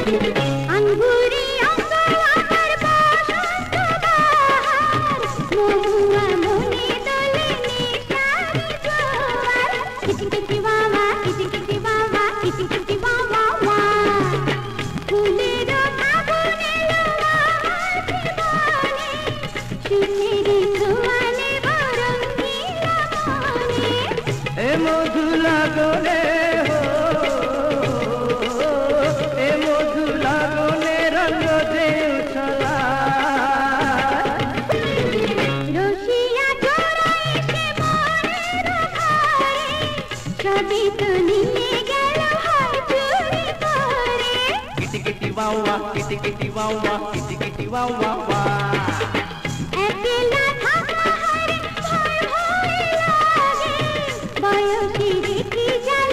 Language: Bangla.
আঙ্গুরি অঙ্গ আমার বসন্ত বাহার, মহুয়া মনে দোলে নেশারি জোয়ার। কিচিকিচি বাবা, কিচিকিচি বাবা, কিচিকিচি বাবা ওয়া। ফুলের ফাগুন এলো আমার জীবনে, সুখের ছোঁয়ালে রঙ্গিলা মনে। এ মধু লাগনে হো, এ মধু লাগনে রঙ যে উছলা। রসিয়া জোড়া এসে মনের ঘরে, সবই তো নিয়ে গেল হায় চুরি করে। কিটিকিটি ওয়াওয়া, কিটিকিটি ওয়াওয়া, কিটিকিটি ওয়াওয়া ওয়া। একলা থাকা হারে ভয় ভয় লাগে, বয়সে রেখে যায়